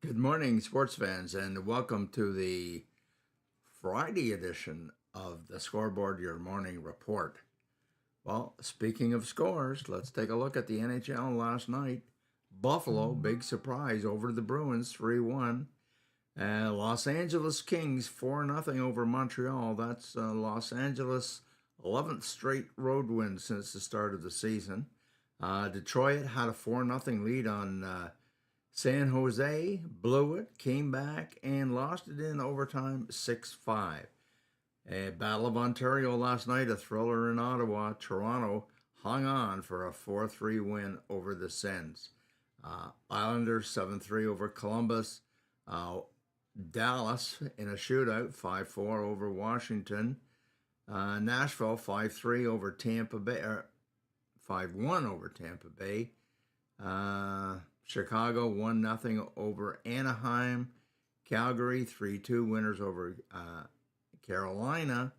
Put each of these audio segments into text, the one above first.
Good morning, sports fans, and welcome to the Friday edition of the Scoreboard, your morning report. Well, speaking of scores, let's take a look at the NHL last night. Buffalo, big surprise over the Bruins, 3-1. Los Angeles Kings, 4-0 over Montreal. That's Los Angeles' 11th straight road win since the start of the season. Detroit had a 4-0 lead on San Jose, blew it, came back, and lost it in overtime 6-5. Battle of Ontario last night, a thriller in Ottawa. Toronto hung on for a 4-3 win over the Sens. Islanders 7-3 over Columbus. Dallas in a shootout, 5-4 over Washington. Nashville 5-3 over Tampa Bay, 5-1 over Tampa Bay. Chicago 1-0 over Anaheim. Calgary 3-2 winners over Carolina.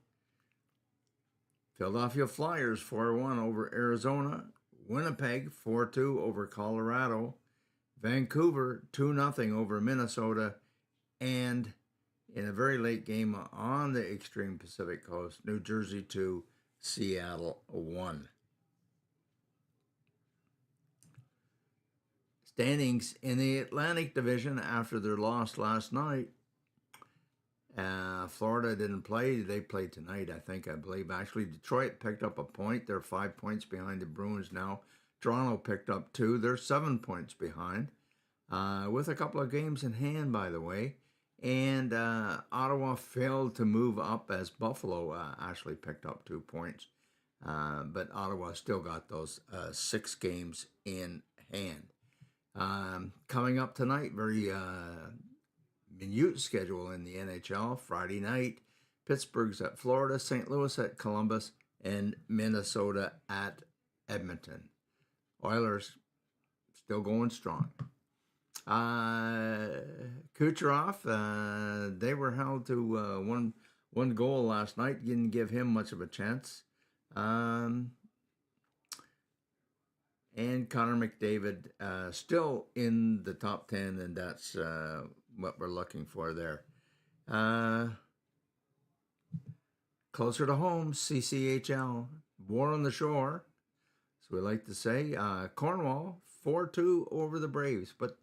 Philadelphia Flyers 4-1 over Arizona. Winnipeg 4-2 over Colorado. Vancouver 2-0 over Minnesota. And in a very late game on the extreme Pacific Coast, New Jersey 2, Seattle 1. Standings in the Atlantic Division after their loss last night. Florida didn't play. They played tonight, I believe. Actually, Detroit picked up a point. They're 5 points behind the Bruins now. Toronto picked up 2. They're 7 points behind, with a couple of games in hand, by the way. And Ottawa failed to move up as Buffalo actually picked up 2 points. But Ottawa still got those 6 games in hand. Coming up tonight, very minute schedule in the NHL. Friday night, Pittsburgh's at Florida, St. Louis at Columbus, and Minnesota at Edmonton. Oilers still going strong. Kucherov, they were held to one goal last night. Didn't give him much of a chance. And Connor McDavid still in the top 10, and that's what we're looking for there. Closer to home, CCHL, War on the Shore, as we like to say. Cornwall, 4-2 over the Braves, but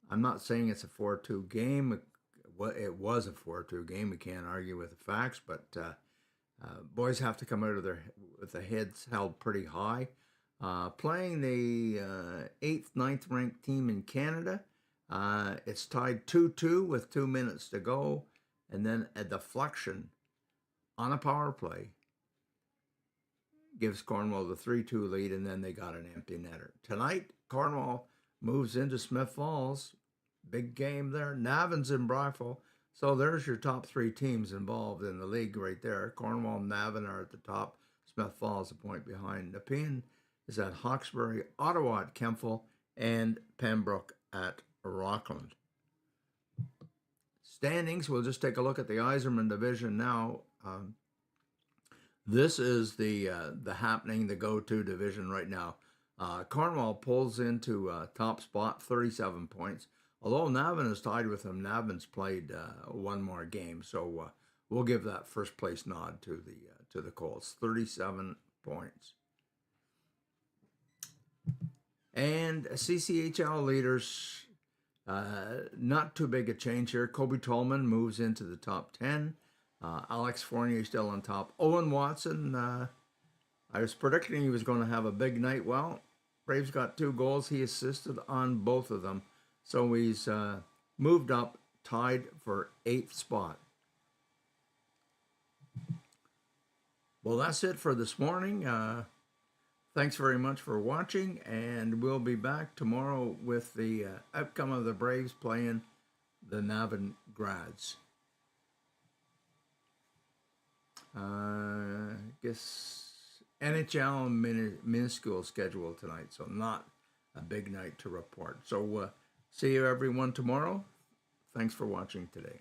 I'm not saying it's a 4-2 game. It was a 4-2 game. We can't argue with the facts, but boys have to come out of with their heads held pretty high. Playing the 8th, 9th ranked team in Canada. It's tied 2-2 with 2 minutes to go. And then a deflection on a power play gives Cornwall the 3-2 lead, and then they got an empty netter. Tonight, Cornwall moves into Smith Falls. Big game there. Navan's in Bryful. So there's your top 3 teams involved in the league right there. Cornwall and Navan are at the top. Smith Falls a point behind. Nepean is at Hawkesbury, Ottawa at Kempful, and Pembroke at Rockland. Standings, we'll just take a look at the Iserman division now. This is the happening, the go-to division right now. Cornwall pulls into top spot, 37 points. Although Navan is tied with them, Navan's played one more game, so we'll give that first place nod to the Colts, 37 points. And CCHL leaders, not too big a change here. Kobe Tolman moves into the top 10. Alex Fournier still on top. Owen Watson, I was predicting he was going to have a big night. Well, Braves got 2 goals. He assisted on both of them. So he's moved up, tied for 8th spot. Well, that's it for this morning. Thanks very much for watching, and we'll be back tomorrow with the outcome of the Braves playing the Navan Grads. I guess NHL minuscule schedule tonight, so not a big night to report. So see you everyone tomorrow. Thanks for watching today.